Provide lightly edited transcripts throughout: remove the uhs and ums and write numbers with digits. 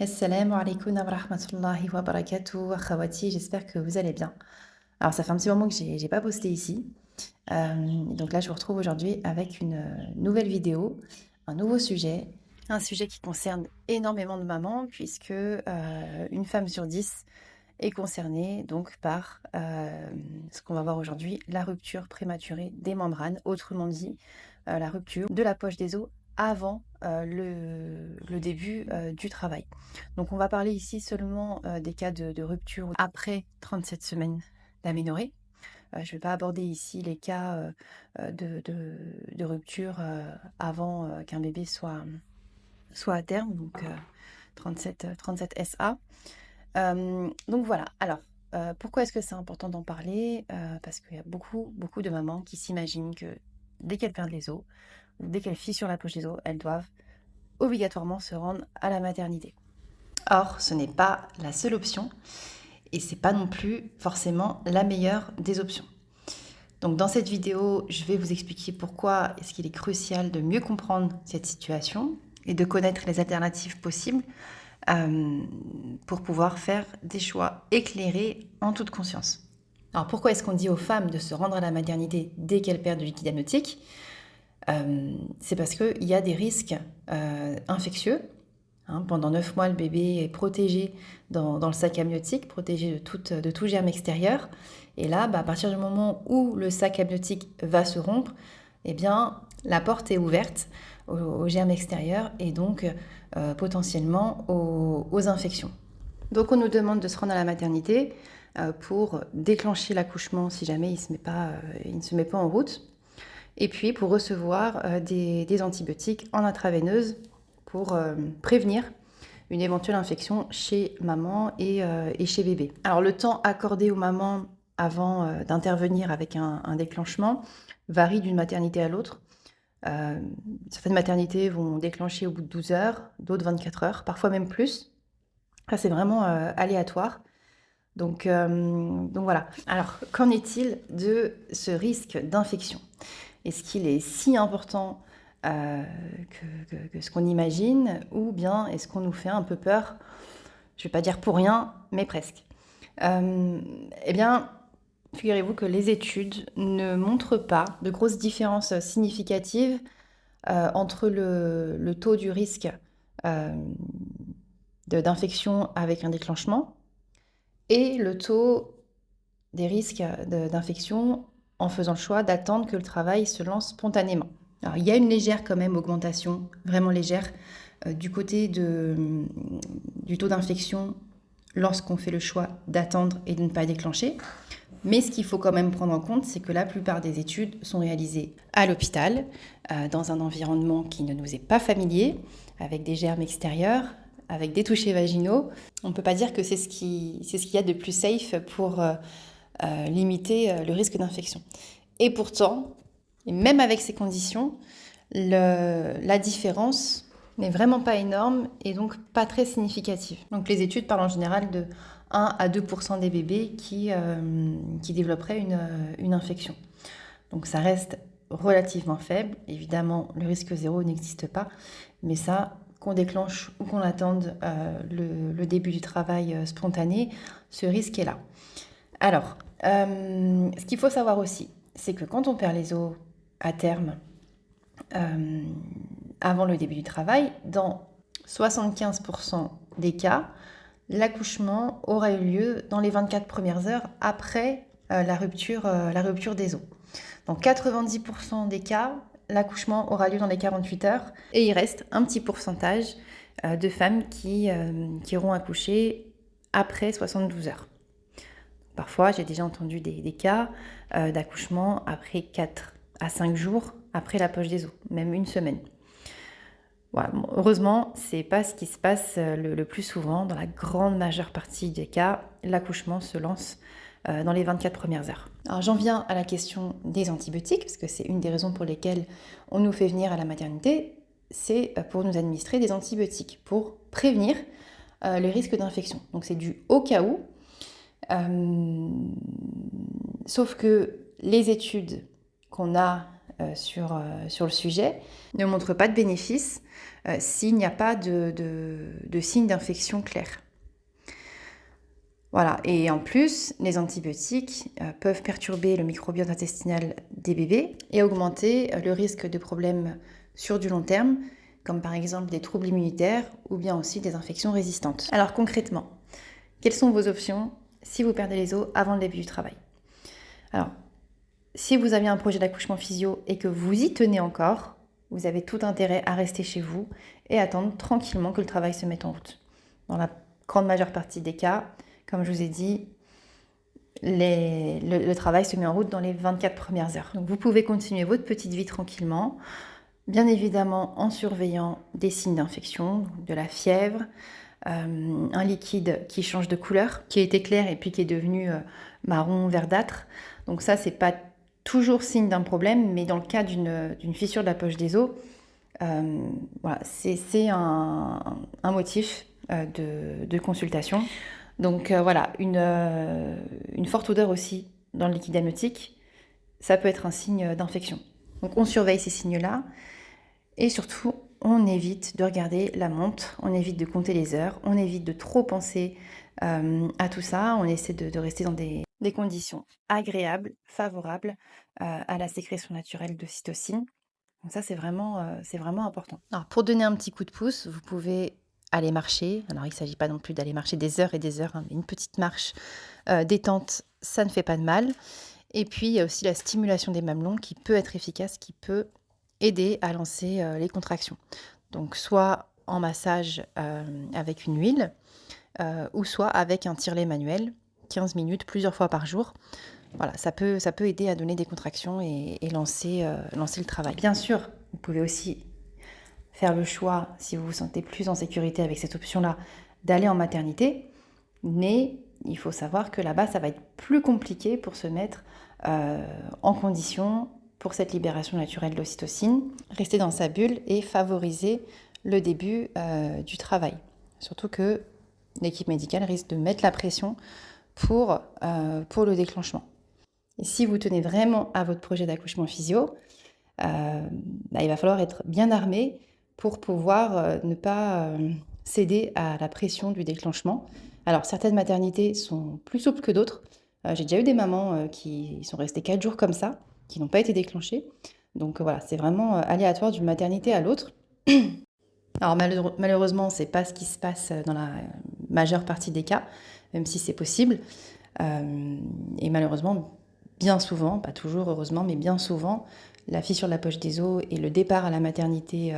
Assalamu alaikum wa rahmatullahi wa barakatuh, akhawati, j'espère que vous allez bien. Alors ça fait un petit moment que j'ai pas posté ici. Donc là je vous retrouve aujourd'hui avec une nouvelle vidéo, un nouveau sujet. Un sujet qui concerne énormément de mamans puisque une femme sur 10 est concernée donc par ce qu'on va voir aujourd'hui, la rupture prématurée des membranes, autrement dit la rupture de la poche des os avant le début du travail. Donc on va parler ici seulement des cas de rupture après 37 semaines d'aménorrhée. Je ne vais pas aborder ici les cas de rupture avant qu'un bébé soit à terme, donc 37 SA. Donc voilà, alors pourquoi est-ce que c'est important d'en parler? Parce qu'il y a beaucoup de mamans qui s'imaginent que dès qu'elles perdent les os, ou dès qu'elles fissurent la poche des os, elles doivent obligatoirement se rendre à la maternité. Or, ce n'est pas la seule option et c'est pas non plus forcément la meilleure des options. Donc dans cette vidéo, je vais vous expliquer pourquoi est-ce qu'il est crucial de mieux comprendre cette situation et de connaître les alternatives possibles pour pouvoir faire des choix éclairés en toute conscience. Alors pourquoi est-ce qu'on dit aux femmes de se rendre à la maternité dès qu'elles perdent du liquide amniotique? C'est parce qu'il y a des risques infectieux. Pendant 9 mois, le bébé est protégé dans le sac amniotique, protégé de tout germe extérieur. Et là, à partir du moment où le sac amniotique va se rompre, eh bien, la porte est ouverte aux germes extérieurs et donc potentiellement aux infections. Donc on nous demande de se rendre à la maternité pour déclencher l'accouchement si jamais il ne se met pas en route. Et puis pour recevoir des antibiotiques en intraveineuse pour prévenir une éventuelle infection chez maman et chez bébé. Alors le temps accordé aux mamans avant d'intervenir avec un déclenchement varie d'une maternité à l'autre. Certaines maternités vont déclencher au bout de 12 heures, d'autres 24 heures, parfois même plus. Ça c'est vraiment aléatoire. Donc voilà. Alors qu'en est-il de ce risque d'infection? Est-ce qu'il est si important que ce qu'on imagine, ou bien est-ce qu'on nous fait un peu peur? Je ne vais pas dire pour rien, mais presque. Eh bien, figurez-vous que les études ne montrent pas de grosses différences significatives entre le taux du risque d'infection avec un déclenchement et le taux des risques d'infection en faisant le choix d'attendre que le travail se lance spontanément. Alors, il y a une légère quand même augmentation, vraiment légère, du côté du taux d'infection lorsqu'on fait le choix d'attendre et de ne pas déclencher. Mais ce qu'il faut quand même prendre en compte, c'est que la plupart des études sont réalisées à l'hôpital, dans un environnement qui ne nous est pas familier, avec des germes extérieurs, avec des touchés vaginaux. On ne peut pas dire que c'est ce qu'il y a de plus safe pour limiter le risque d'infection. Et pourtant, et même avec ces conditions, la différence n'est vraiment pas énorme et donc pas très significative. Donc les études parlent en général de 1 à 2% des bébés qui développeraient une infection. Donc ça reste relativement faible. Évidemment, le risque zéro n'existe pas, mais ça, qu'on déclenche ou qu'on attende le début du travail spontané, ce risque est là. Alors, ce qu'il faut savoir aussi, c'est que quand on perd les os à terme, avant le début du travail, dans 75% des cas, l'accouchement aura eu lieu dans les 24 premières heures après la rupture des os. Dans 90% des cas, l'accouchement aura lieu dans les 48 heures et il reste un petit pourcentage de femmes qui auront accouché après 72 heures. Parfois, j'ai déjà entendu des cas d'accouchement après 4 à 5 jours après la poche des os, même une semaine. Voilà. Bon, heureusement, ce n'est pas ce qui se passe le plus souvent. Dans la grande majeure partie des cas, l'accouchement se lance dans les 24 premières heures. Alors j'en viens à la question des antibiotiques, parce que c'est une des raisons pour lesquelles on nous fait venir à la maternité, c'est pour nous administrer des antibiotiques, pour prévenir le risque d'infection. Donc c'est du au cas où. Sauf que les études qu'on a sur le sujet, ne montre pas de bénéfice s'il n'y a pas de signes d'infection clairs. Voilà, et en plus, les antibiotiques peuvent perturber le microbiote intestinal des bébés et augmenter le risque de problèmes sur du long terme, comme par exemple des troubles immunitaires ou bien aussi des infections résistantes. Alors concrètement, quelles sont vos options si vous perdez les os avant le début du travail? Alors, si vous avez un projet d'accouchement physio et que vous y tenez encore, vous avez tout intérêt à rester chez vous et attendre tranquillement que le travail se mette en route. Dans la grande majeure partie des cas, comme je vous ai dit, le travail se met en route dans les 24 premières heures. Donc vous pouvez continuer votre petite vie tranquillement, bien évidemment en surveillant des signes d'infection, de la fièvre, un liquide qui change de couleur, qui était clair et puis qui est devenu marron verdâtre. Donc ça, c'est pas toujours signe d'un problème, mais dans le cas d'une fissure de la poche des os, voilà, c'est un motif de consultation. Donc voilà, une forte odeur aussi dans le liquide amniotique, ça peut être un signe d'infection. Donc on surveille ces signes-là et surtout on évite de regarder la montre, on évite de compter les heures, on évite de trop penser à tout ça, on essaie de rester dans des conditions agréables, favorables à la sécrétion naturelle d'ocytocine. Donc ça c'est vraiment important. Alors pour donner un petit coup de pouce, vous pouvez aller marcher. Alors il ne s'agit pas non plus d'aller marcher des heures et des heures, hein, mais une petite marche détente, ça ne fait pas de mal. Et puis il y a aussi la stimulation des mamelons qui peut être efficace, qui peut aider à lancer les contractions. Donc soit en massage avec une huile, ou soit avec un tire-lait manuel, 15 minutes, plusieurs fois par jour. Voilà, ça peut aider à donner des contractions et lancer le travail. Bien sûr, vous pouvez aussi faire le choix, si vous vous sentez plus en sécurité avec cette option-là, d'aller en maternité, mais il faut savoir que là-bas, ça va être plus compliqué pour se mettre en condition pour cette libération naturelle d'ocytocine, rester dans sa bulle et favoriser le début du travail. Surtout que l'équipe médicale risque de mettre la pression pour le déclenchement. Et si vous tenez vraiment à votre projet d'accouchement physio, il va falloir être bien armé pour pouvoir ne pas céder à la pression du déclenchement. Alors certaines maternités sont plus souples que d'autres. J'ai déjà eu des mamans qui sont restées 4 jours comme ça, qui n'ont pas été déclenchées. Donc voilà, c'est vraiment aléatoire d'une maternité à l'autre. Alors malheureusement, c'est pas ce qui se passe dans la majeure partie des cas, même si c'est possible. Et malheureusement, bien souvent, pas toujours heureusement, mais bien souvent, la fissure de la poche des os et le départ à la maternité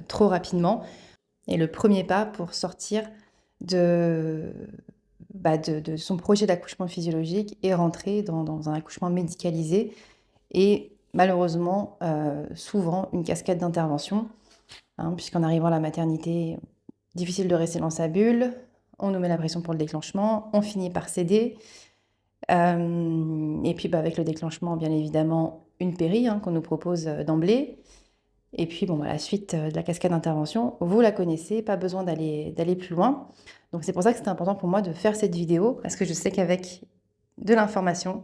trop rapidement est le premier pas pour sortir de son projet d'accouchement physiologique et rentrer dans un accouchement médicalisé et malheureusement souvent une cascade d'interventions, hein, puisqu'en arrivant à la maternité, difficile de rester dans sa bulle, on nous met la pression pour le déclenchement, on finit par céder. Et puis avec le déclenchement, bien évidemment, une péri qu'on nous propose d'emblée. Et puis la suite de la cascade d'intervention, vous la connaissez, pas besoin d'aller plus loin. Donc c'est pour ça que c'était important pour moi de faire cette vidéo, parce que je sais qu'avec de l'information,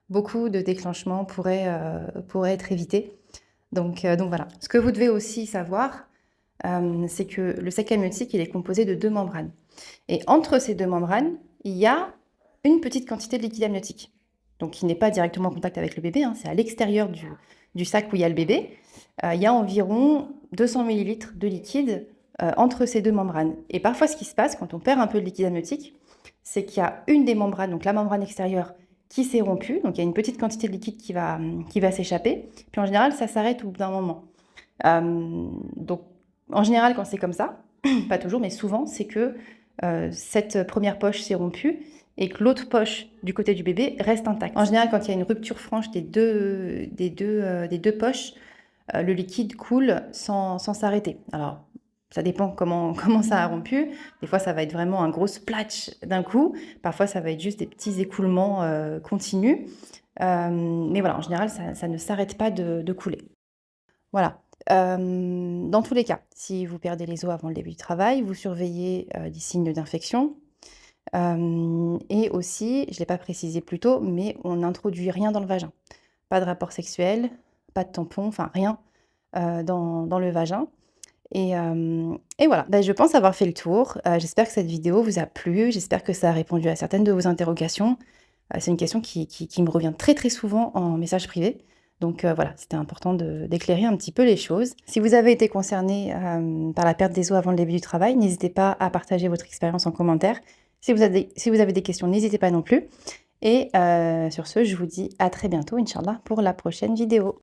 beaucoup de déclenchements pourraient être évités. Donc voilà. Ce que vous devez aussi savoir, c'est que le sac amniotique, il est composé de 2 membranes. Et entre ces 2 membranes, il y a une petite quantité de liquide amniotique. Donc qui n'est pas directement en contact avec le bébé, c'est à l'extérieur du sac où il y a le bébé. Il y a environ 200 ml de liquide entre ces 2 membranes. Et parfois, ce qui se passe quand on perd un peu de liquide amniotique, c'est qu'il y a une des membranes, donc la membrane extérieure, qui s'est rompue. Donc il y a une petite quantité de liquide qui va s'échapper. Puis en général, ça s'arrête au bout d'un moment. Donc en général, quand c'est comme ça, pas toujours, mais souvent, c'est que cette première poche s'est rompue et que l'autre poche du côté du bébé reste intacte. En général, quand il y a une rupture franche des deux poches, le liquide coule sans s'arrêter. Alors, ça dépend comment ça a rompu. Des fois, ça va être vraiment un gros splash d'un coup. Parfois, ça va être juste des petits écoulements continus. Mais voilà, en général, ça ne s'arrête pas de couler. Voilà. Dans tous les cas, si vous perdez les os avant le début du travail, vous surveillez des signes d'infection. Et aussi, je ne l'ai pas précisé plus tôt, mais on n'introduit rien dans le vagin. Pas de rapport sexuel, pas de tampon, enfin rien dans le vagin. Et voilà, bah, je pense avoir fait le tour. J'espère que cette vidéo vous a plu, j'espère que ça a répondu à certaines de vos interrogations. C'est une question qui me revient très, très souvent en message privé. Donc voilà, c'était important d'éclairer un petit peu les choses. Si vous avez été concerné, par la perte des os avant le début du travail, n'hésitez pas à partager votre expérience en commentaire. Si vous avez des questions, n'hésitez pas non plus et sur ce, je vous dis à très bientôt, inch'Allah, pour la prochaine vidéo.